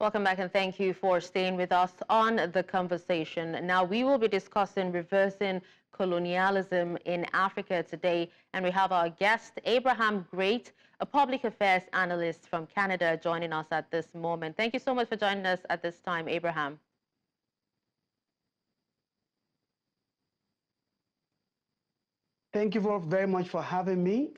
Welcome back and thank you for staying with us on the conversation. Now, we will be discussing reversing colonialism in Africa today, and we have our guest, Abraham Great, a public affairs analyst from Canada, joining us at this moment. Thank you so much for joining us at this time, Abraham. Thank you very much for having me.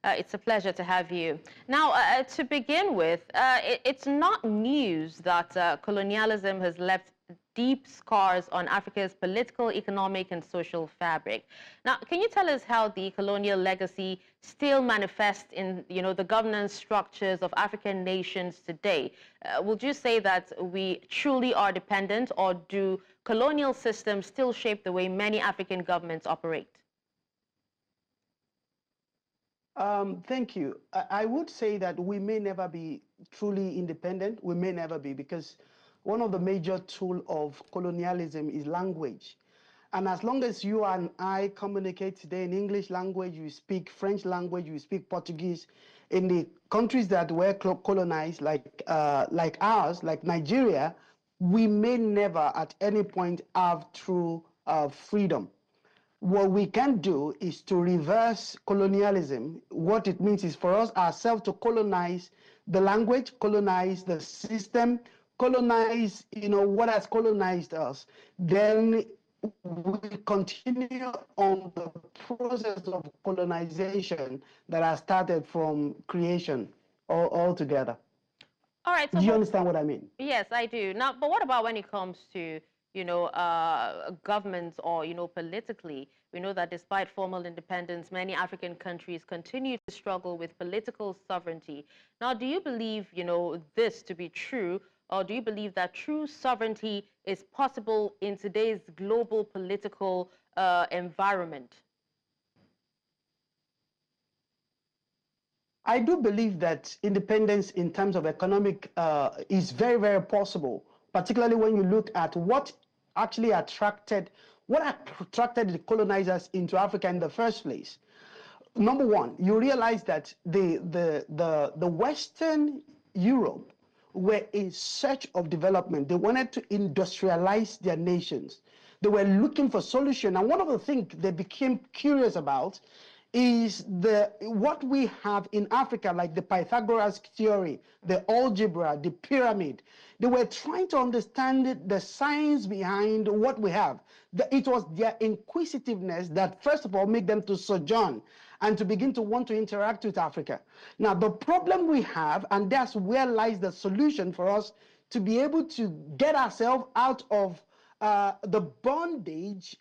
It's a pleasure to have you. Now, to begin with, it's not news that colonialism has left deep scars on Africa's political, economic, and social fabric. Now, can you tell us how the colonial legacy still manifests in, the governance structures of African nations today? Would you say that we truly are dependent, or do colonial systems still shape the way many African governments operate? Thank you. I would say that we may never be truly independent. We may never be, because one of the major tools of colonialism is language. And as long as you and I communicate today in English language, you speak French language, you speak Portuguese, in the countries that were colonized, like ours, like Nigeria, we may never at any point have true freedom. What we can do is to reverse colonialism. What it means is for us ourselves to colonize the language, colonize the system, colonize, what has colonized us. Then we continue on the process of colonization that has started from creation altogether. All right. So do you understand what I mean? Yes, I do. Now, but what about when it comes to governments or, politically? We know that despite formal independence, many African countries continue to struggle with political sovereignty. Now, do you believe, this to be true, or do you believe that true sovereignty is possible in today's global political environment? I do believe that independence in terms of economic is very, very possible, particularly when you look at what attracted the colonizers into Africa in the first place. Number one, you realize that the Western Europe were in search of development. They wanted to industrialize their nations. They were looking for solution. And one of the things they became curious about is what we have in Africa, like the Pythagoras theory, the algebra, the pyramid. They were trying to understand the science behind what we have. It was their inquisitiveness that first of all made them to sojourn and to begin to want to interact with Africa. Now, the problem we have, and that's where lies the solution for us to be able to get ourselves out of the bondage,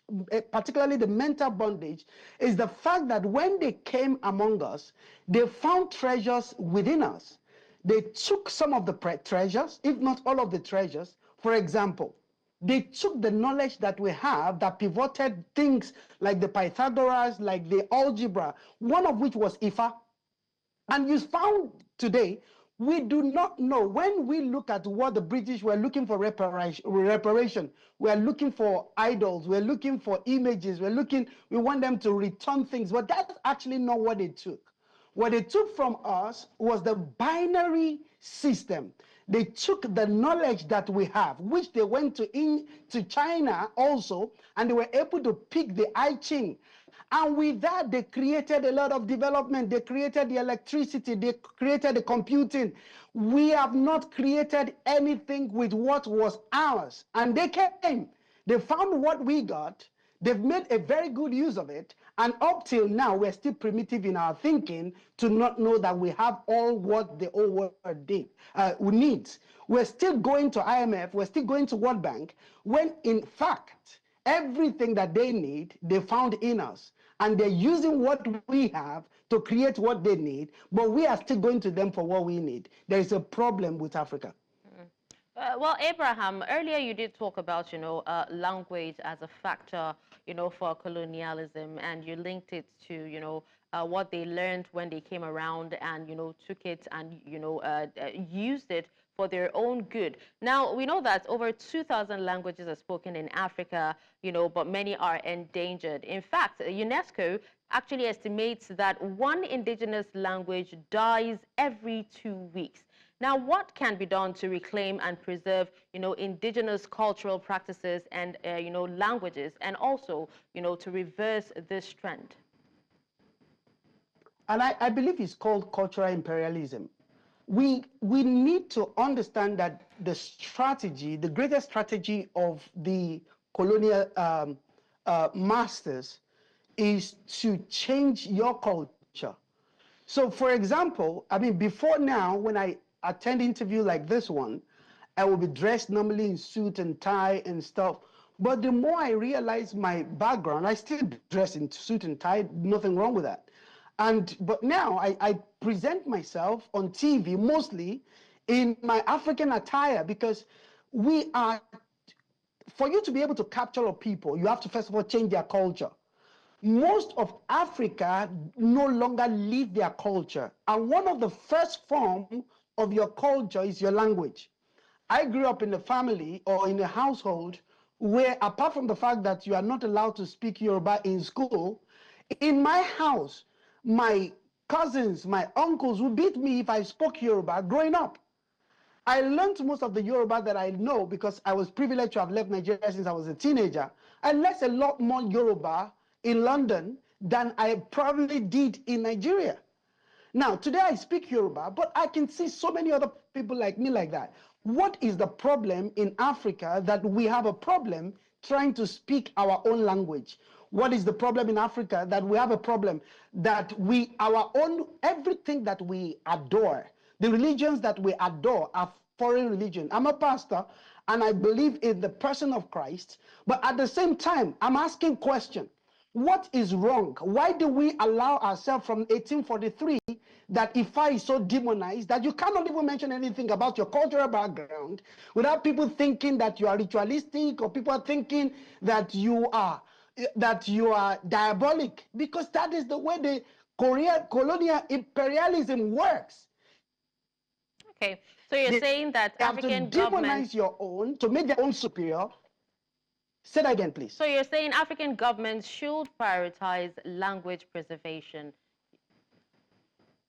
particularly the mental bondage, is the fact that when they came among us, they found treasures within us. They took some of the treasures, if not all of the treasures. For example, they took the knowledge that we have that pivoted things like the Pythagoras, like the algebra, one of which was Ifa. And you found today, we do not know. When we look at what the British were looking for reparation, we are looking for idols, we're looking for images, we want them to return things, but that's actually not what they took. What they took from us was the binary system. They took the knowledge that we have, which they went to China also, and they were able to pick the I Ching. And with that, they created a lot of development. They created the electricity. They created the computing. We have not created anything with what was ours. And they came. They found what we got. They've made a very good use of it. And up till now, we're still primitive in our thinking to not know that we have all what the whole world needs. We're still going to IMF. We're still going to World Bank, when in fact, everything that they need, they found in us. And they're using what we have to create what they need, but we are still going to them for what we need. There is a problem with Africa. Well, Abraham, earlier you did talk about, language as a factor, for colonialism, and you linked it to, what they learned when they came around and, took it and, used it for their own good. Now, we know that over 2,000 languages are spoken in Africa, but many are endangered. In fact, UNESCO actually estimates that one indigenous language dies every 2 weeks. Now, what can be done to reclaim and preserve, indigenous cultural practices and, languages, and also, to reverse this trend? And I believe it's called cultural imperialism. We need to understand that the strategy, the greatest strategy of the colonial masters is to change your culture. So, for example, I mean, before now, when I attend interview like this one, I will be dressed normally in suit and tie and stuff. But the more I realize my background, I still dress in suit and tie, nothing wrong with that. But now I present myself on TV mostly in my African attire because we are, for you to be able to capture a people, you have to first of all change their culture. Most of Africa no longer live their culture. And one of the first form of your culture is your language. I grew up in a family or in a household where, apart from the fact that you are not allowed to speak Yoruba in school, in my house, my cousins, my uncles would beat me if I spoke Yoruba growing up. I learned most of the Yoruba that I know because I was privileged to have left Nigeria since I was a teenager. I learned a lot more Yoruba in London than I probably did in Nigeria. Now, today I speak Yoruba, but I can see so many other people like me like that. What is the problem in Africa that we have a problem trying to speak our own language? What is the problem in Africa that we have a problem that our own, everything that we adore, the religions that we adore are foreign religion. I'm a pastor and I believe in the person of Christ, but at the same time, I'm asking question. What is wrong? Why do we allow ourselves from 1843 that Ifa is so demonized that you cannot even mention anything about your cultural background without people thinking that you are ritualistic or people are thinking that you are diabolic, because that is the way the colonial imperialism works. Okay, so you're saying that African governments have to demonize your own to make their own superior. Say that again, please. So you're saying African governments should prioritize language preservation?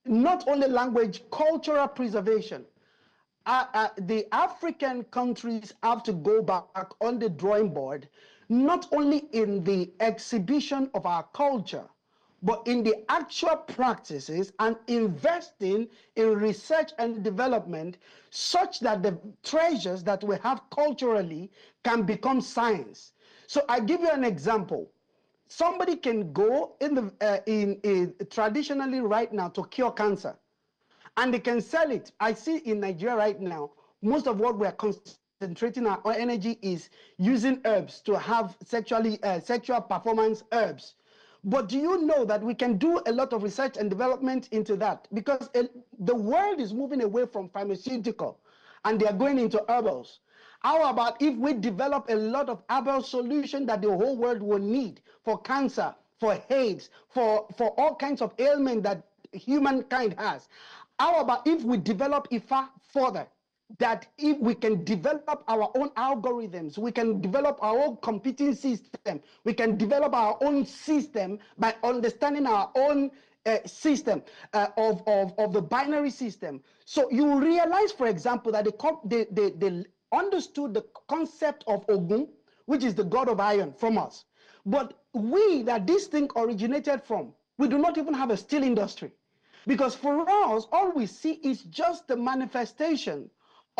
Not only language, cultural preservation. The African countries have to go back on the drawing board, not only in the exhibition of our culture, but in the actual practices and investing in research and development such that the treasures that we have culturally can become science. So I give you an example. Somebody can go traditionally right now to cure cancer, and they can sell it. I see in Nigeria right now, most of what we are concentrating our energy is using herbs to have sexual performance herbs. But do you know that we can do a lot of research and development into that? Because the world is moving away from pharmaceutical and they are going into herbals. How about if we develop a lot of herbal solution that the whole world will need for cancer, for AIDS, for all kinds of ailment that humankind has? How about if we develop IFA further? That if we can develop our own algorithms, we can develop our own computing system, we can develop our own system by understanding our own system of the binary system. So you realize, for example, that they understood the concept of Ogun, which is the god of iron, from us. But that this thing originated from, we do not even have a steel industry. Because for us, all we see is just the manifestation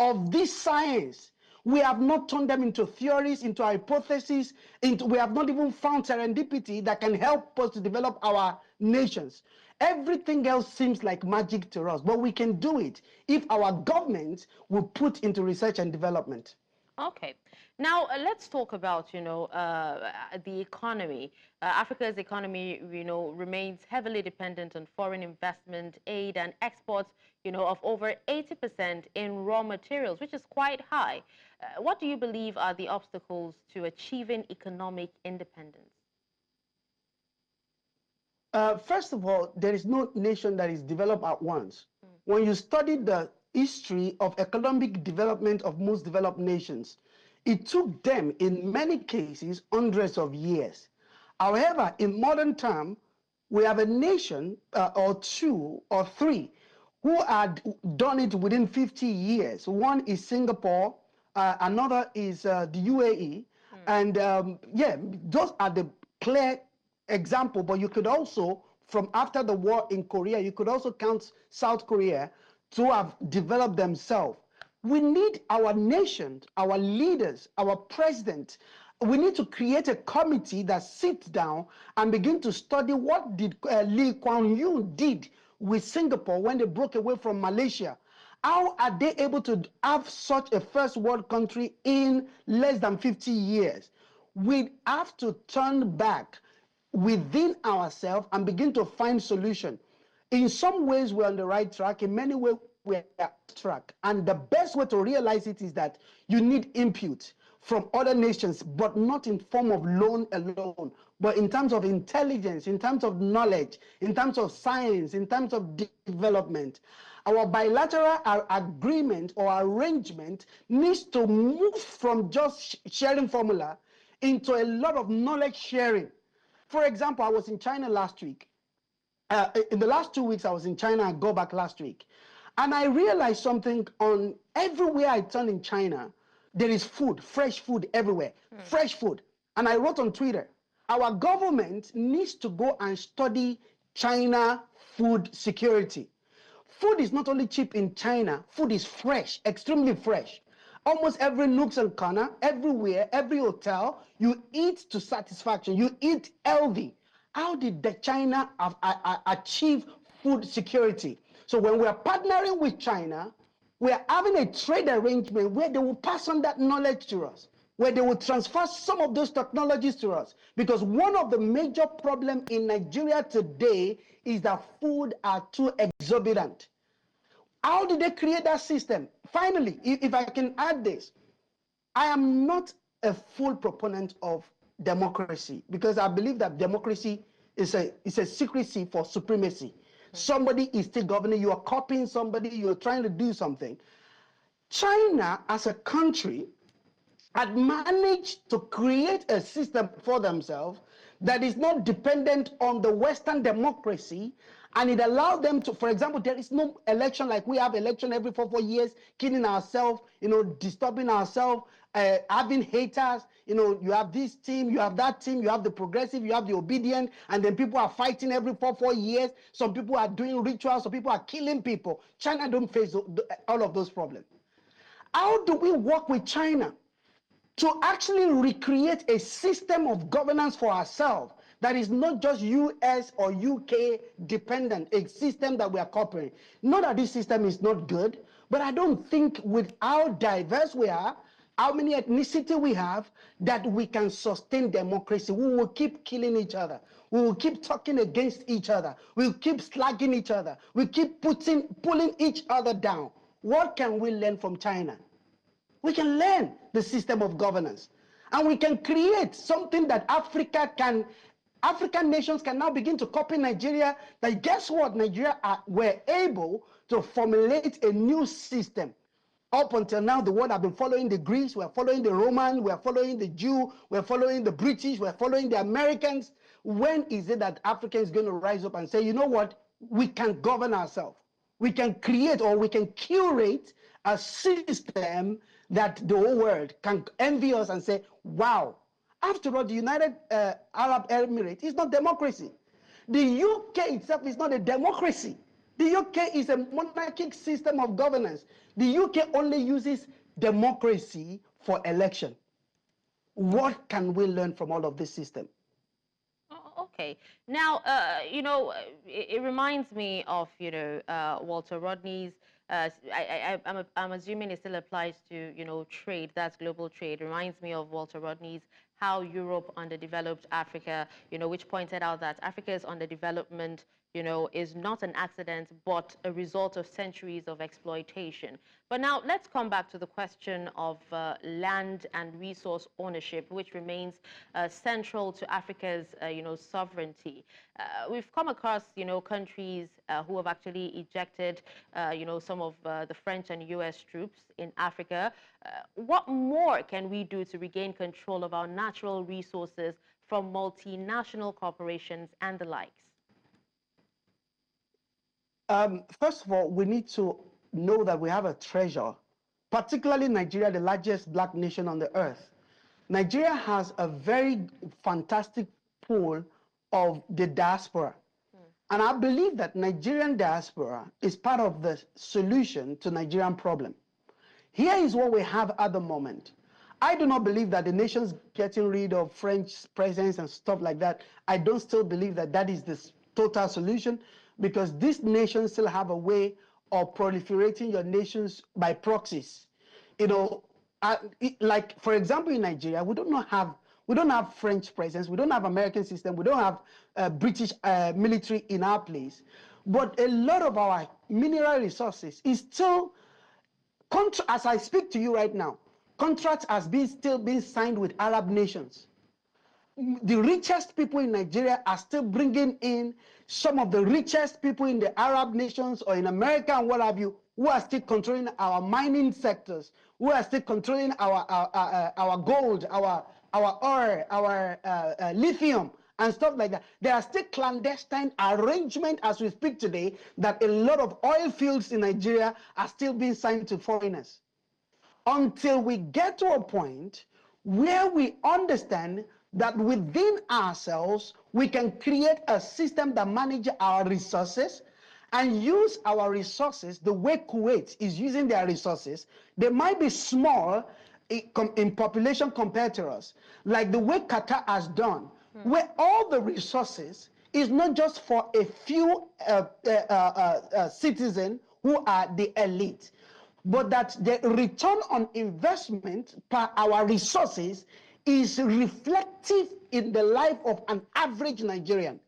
of this science. We have not turned them into theories, into hypotheses, we have not even found serendipity that can help us to develop our nations. Everything else seems like magic to us, but we can do it if our governments will put into research and development. Okay. Now, let's talk about, the economy. Africa's economy, remains heavily dependent on foreign investment, aid, and exports, of over 80% in raw materials, which is quite high. What do you believe are the obstacles to achieving economic independence? First of all, there is no nation that is developed at once. When you study the history of economic development of most developed nations, it took them, in many cases, hundreds of years. However, in modern time, we have a nation or two or three who had done it within 50 years. One is Singapore, another is the UAE. And yeah, those are the clear example, but you could also, from after the war in Korea, you could also count South Korea to have developed themselves. We need our nation, our leaders, our president. We need to create a committee that sits down and begin to study what did Lee Kuan Yew did with Singapore when they broke away from Malaysia. How are they able to have such a first world country in less than 50 years? We have to turn back within ourselves and begin to find solution. In some ways, we're on the right track. In many ways, we're off track. And the best way to realize it is that you need input from other nations, but not in form of loan alone, but in terms of intelligence, in terms of knowledge, in terms of science, in terms of development. Our bilateral agreement or arrangement needs to move from just sharing formula into a lot of knowledge sharing. For example, I was in China last week. In the last 2 weeks, I was in China. I go back last week. And I realized something on everywhere I turn in China, there is food, fresh food everywhere, fresh food. And I wrote on Twitter, our government needs to go and study China food security. Food is not only cheap in China, food is fresh, extremely fresh. Almost every nooks and corner, everywhere, every hotel, you eat to satisfaction, you eat healthy. How did the China achieve food security? So when we are partnering with China, we are having a trade arrangement where they will pass on that knowledge to us, where they will transfer some of those technologies to us. Because one of the major problems in Nigeria today is that food are too exorbitant. How did they create that system? Finally, if I can add this, I am not a full proponent of democracy because I believe that democracy is a secrecy for supremacy. Somebody is still governing, you are copying somebody, you're trying to do something. China as a country had managed to create a system for themselves that is not dependent on the Western democracy, and it allowed them to, for example, there is no election like we have election every 4 years, killing ourselves, disturbing ourselves, having haters, you have this team, you have that team, you have the progressive, you have the obedient, and then people are fighting every 4 years. Some people are doing rituals, some people are killing people. China don't face all of those problems. How do we work with China to actually recreate a system of governance for ourselves that is not just US or UK dependent, a system that we are copying? Not that this system is not good, but I don't think with how diverse we are, how many ethnicity we have, that we can sustain democracy. We will keep killing each other. We will keep talking against each other. We'll keep slagging each other. We keep pulling each other down. What can we learn from China? We can learn the system of governance, and we can create something that African nations can now begin to copy Nigeria. That guess what? Nigeria were able to formulate a new system. Up until now, the world have been following the Greeks, we're following the Roman, we're following the Jew, we're following the British, we're following the Americans. When is it that Africa is going to rise up and say, you know what? We can govern ourselves. We can create or we can curate a system that the whole world can envy us and say, wow. After all, the United Arab Emirates is not democracy. The UK itself is not a democracy. The UK is a monarchic system of governance. The UK only uses democracy for election. What can we learn from all of this system? Okay. Now, it reminds me of, Walter Rodney's. I'm assuming it still applies to, trade. That's global trade. It reminds me of Walter Rodney's How Europe Underdeveloped Africa, which pointed out that Africa's underdevelopment, is not an accident, but a result of centuries of exploitation. But now let's come back to the question of land and resource ownership, which remains central to Africa's, sovereignty. We've come across, countries who have actually ejected, some of the French and US troops in Africa. What more can we do to regain control of our natural resources from multinational corporations and the likes? First of all, we need to know that we have a treasure, particularly Nigeria, the largest black nation on the earth. Nigeria has a very fantastic pool of the diaspora. And I believe that Nigerian diaspora is part of the solution to Nigerian problem. Here is what we have at the moment. I do not believe that the nation's getting rid of French presence and stuff like that. I don't still believe that that is the total solution, because these nations still have a way of proliferating your nations by proxies. You know, like for example in Nigeria, we don't have French presence, we don't have American system, we don't have British military in our place, but a lot of our mineral resources is still, as I speak to you right now, contracts has still been signed with Arab nations. The richest people in Nigeria are still bringing in some of the richest people in the Arab nations or in America and what have you, who are still controlling our mining sectors, who are still controlling our gold, our oil, our lithium, and stuff like that. There are still clandestine arrangements as we speak today that a lot of oil fields in Nigeria are still being signed to foreigners. Until we get to a point where we understand that within ourselves, we can create a system that manages our resources and use our resources the way Kuwait is using their resources. They might be small in population compared to us, like the way Qatar has done, where all the resources is not just for a few citizens who are the elite, but that the return on investment per our resources is reflective in the life of an average Nigerian.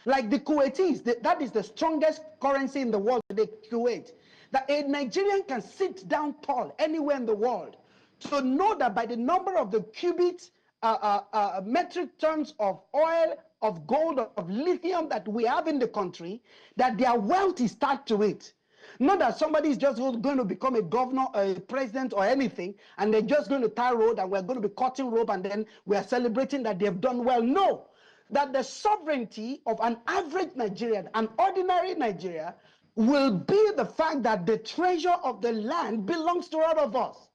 Like the Kuwaitis, that is the strongest currency in the world today, Kuwait. That a Nigerian can sit down tall anywhere in the world to know that by the number of the cubic metric tons of oil, of gold, of lithium that we have in the country, that their wealth is tied to it. Not that somebody is just going to become a governor or a president or anything, and they're just going to tie road and we're going to be cutting rope and then we're celebrating that they've done well. No, that the sovereignty of an average Nigerian, an ordinary Nigeria, will be the fact that the treasure of the land belongs to all of us.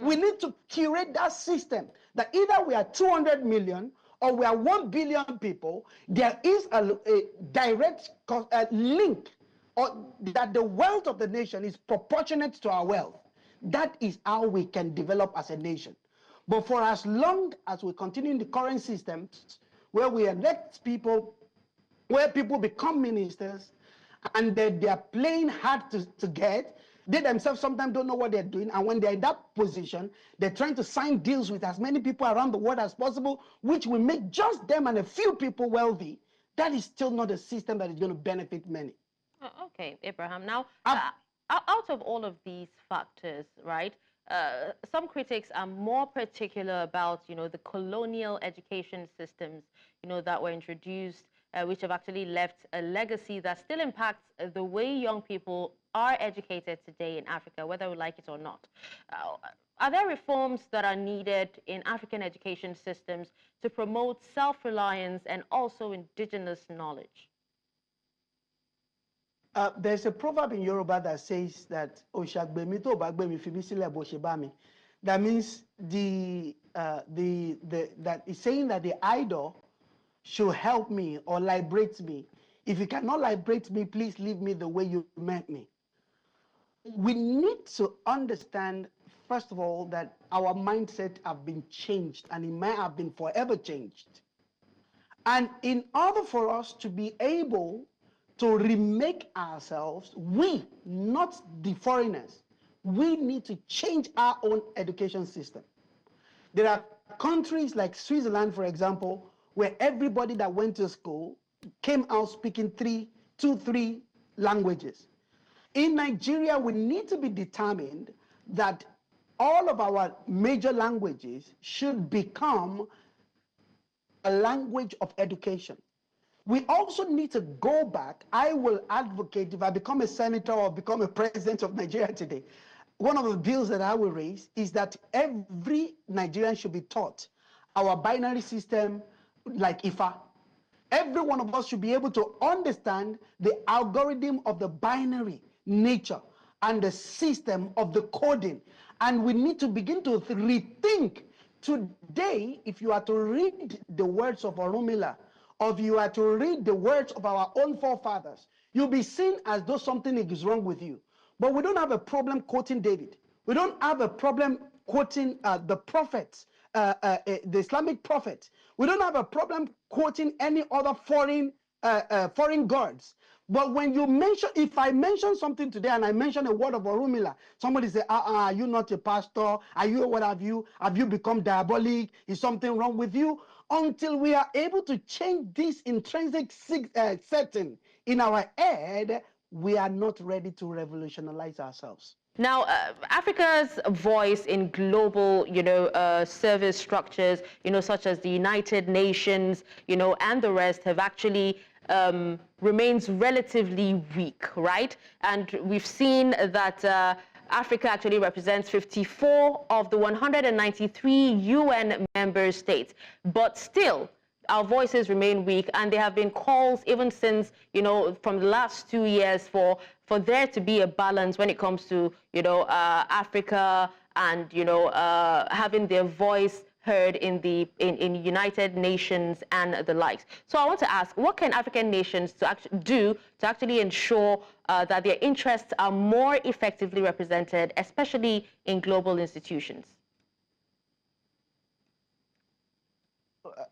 We need to curate that system, that either we are 200 million or we are 1 billion people, there is a direct link, or that the wealth of the nation is proportionate to our wealth. That is how we can develop as a nation. But for as long as we continue in the current system, where we elect people, where people become ministers, and they are playing hard to get, they themselves sometimes don't know what they're doing, and when they're in that position, they're trying to sign deals with as many people around the world as possible, which will make just them and a few people wealthy. That is still not a system that is going to benefit many. Okay, Abraham. Now, out of all of these factors, right, some critics are more particular about, the colonial education systems, that were introduced, which have actually left a legacy that still impacts the way young people are educated today in Africa, whether we like it or not. Are there reforms that are needed in African education systems to promote self-reliance and also indigenous knowledge? There's a proverb in Yoruba that says that that means that is saying that the idol should help me or liberate me. If you cannot liberate me, please leave me the way you meant me. We need to understand, first of all, that our mindset have been changed, and it might have been forever changed. And in order for us to be able to remake ourselves, we, not the foreigners, we need to change our own education system. There are countries like Switzerland, for example, where everybody that went to school came out speaking 3 languages. In Nigeria, we need to be determined that all of our major languages should become a language of education. We also need to go back. I will advocate, if I become a senator or become a president of Nigeria today, one of the bills that I will raise is that every Nigerian should be taught our binary system like IFA. Every one of us should be able to understand the algorithm of the binary nature and the system of the coding. And we need to begin to rethink. Today, if you are to read the words of Orunmila, or if you are to read the words of our own forefathers, you'll be seen as though something is wrong with you. But we don't have a problem quoting David. We don't have a problem quoting the prophets, the Islamic prophets. We don't have a problem quoting any other foreign gods. But when you mention, if I mention something today and I mention a word of Orunmila, somebody say, are you not a pastor? Are you, what have you? Have you become diabolic? Is something wrong with you? Until we are able to change this intrinsic setting in our head, we are not ready to revolutionize ourselves. Now, Africa's voice in global, service structures, such as the United Nations, and the rest have actually remains relatively weak, right? And we've seen that Africa actually represents 54 of the 193 UN member states, but still, our voices remain weak, and there have been calls even since, from the last 2 years for there to be a balance when it comes to, Africa and, having their voice heard in the United Nations and the likes. So I want to ask, what can African nations do to actually ensure that their interests are more effectively represented, especially in global institutions?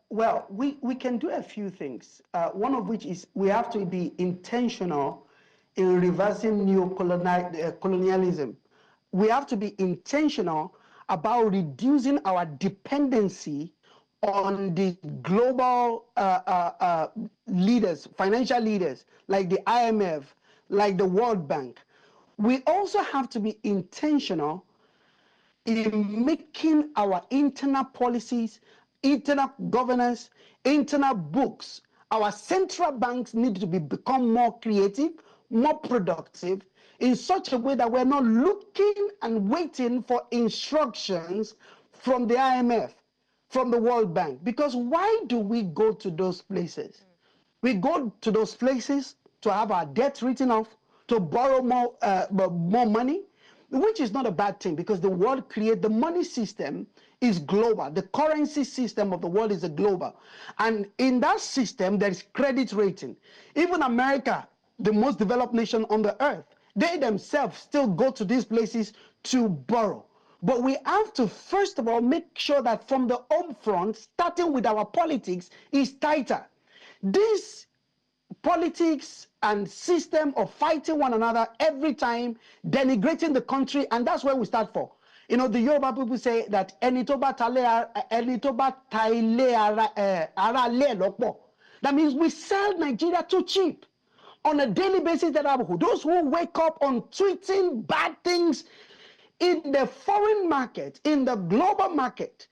Well, we can do a few things. One of which is we have to be intentional in reversing colonialism. We have to be intentional about reducing our dependency on the global leaders, financial leaders, like the IMF, like the World Bank. We also have to be intentional in making our internal policies, internal governance, internal books. Our central banks need to become more creative, more productive, in such a way that we're not looking and waiting for instructions from the IMF, from the World Bank. Because why do we go to those places? We go to those places to have our debt written off, to borrow more money, which is not a bad thing, because the world the money system is global. The currency system of the world is a global. And in that system, there is credit rating. Even America, the most developed nation on the earth, they themselves still go to these places to borrow. But we have to, first of all, make sure that from the home front, starting with our politics, is tighter. This politics and system of fighting one another every time, denigrating the country, and that's where we start for. The Yoruba people say that that means we sell Nigeria too cheap. On a daily basis, there are those who wake up on tweeting bad things in the foreign market, in the global market.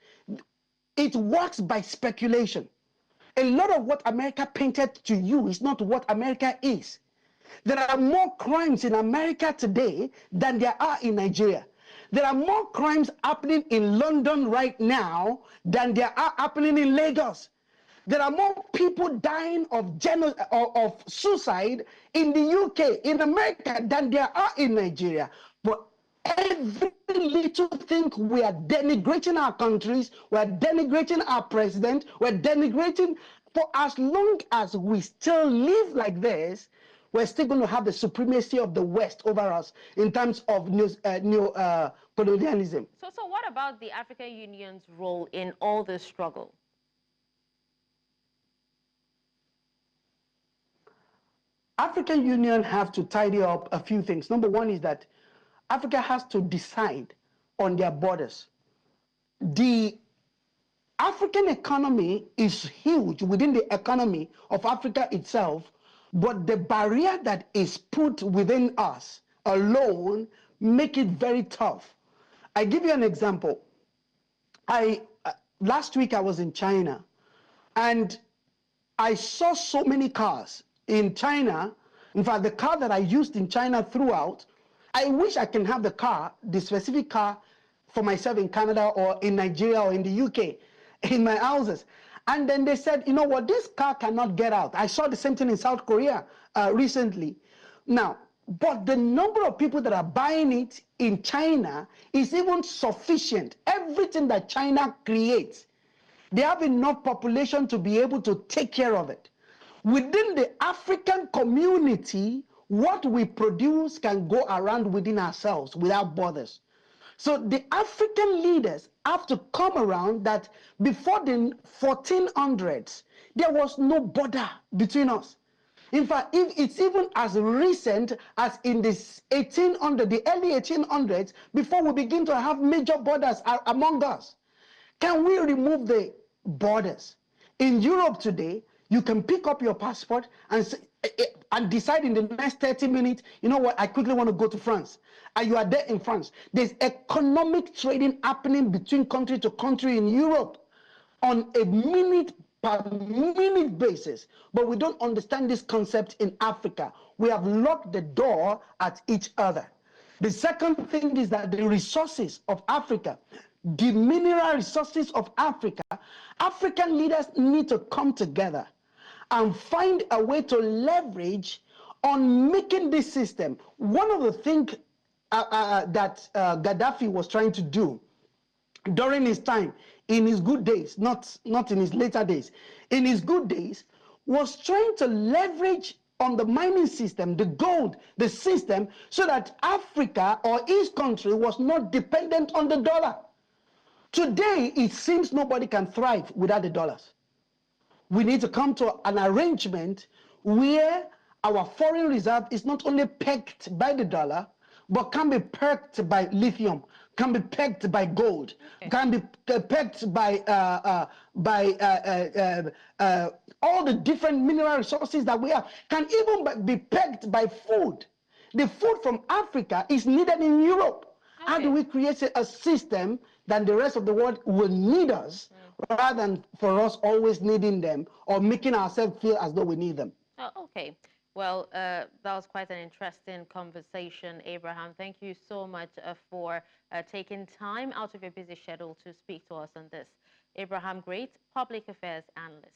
It works by speculation. A lot of what America painted to you is not what America is. There are more crimes in America today than there are in Nigeria. There are more crimes happening in London right now than there are happening in Lagos. There are more people dying of suicide in the UK, in America, than there are in Nigeria. But every little thing, we are denigrating our countries, we are denigrating our president, we're denigrating. For as long as we still live like this, we're still going to have the supremacy of the West over us in terms of colonialism. So what about the African Union's role in all this struggle? African Union have to tidy up a few things. Number one is that Africa has to decide on their borders. The African economy is huge within the economy of Africa itself, but the barrier that is put within us alone make it very tough. I give you an example. Last week I was in China, and I saw so many cars in China. In fact, the car that I used in China throughout, I wish I can have the specific car for myself in Canada or in Nigeria or in the UK, in my houses. And then they said, you know what, this car cannot get out. I saw the same thing in South Korea recently. Now, but the number of people that are buying it in China is even sufficient. Everything that China creates, they have enough population to be able to take care of it. Within the African community, what we produce can go around within ourselves without borders. So the African leaders have to come around that before the 1400s, there was no border between us. In fact, if it's even as recent as in the 1800, the early 1800s, before we begin to have major borders among us. Can we remove the borders? In Europe today, you can pick up your passport and decide in the next 30 minutes, you know what, I quickly want to go to France. And you are there in France. There's economic trading happening between country to country in Europe on a minute per minute basis. But we don't understand this concept in Africa. We have locked the door at each other. The second thing is that the resources of Africa, the mineral resources of Africa, African leaders need to come together and find a way to leverage on making this system. One of the things that Gaddafi was trying to do during his time, in his good days, not in his later days, in his good days, was trying to leverage on the mining system, the gold, the system, so that Africa or his country was not dependent on the dollar. Today, it seems nobody can thrive without the dollars. We need to come to an arrangement where our foreign reserve is not only pegged by the dollar, but can be pegged by lithium, can be pegged by gold, can be pegged by all the different mineral resources that we have, can even be pegged by food. The food from Africa is needed in Europe. How do we create a system that the rest of the world will need us rather than for us always needing them or making ourselves feel as though we need them? Oh, okay. Well, that was quite an interesting conversation, Abraham. Thank you so much for taking time out of your busy schedule to speak to us on this. Abraham Great, Public Affairs Analyst.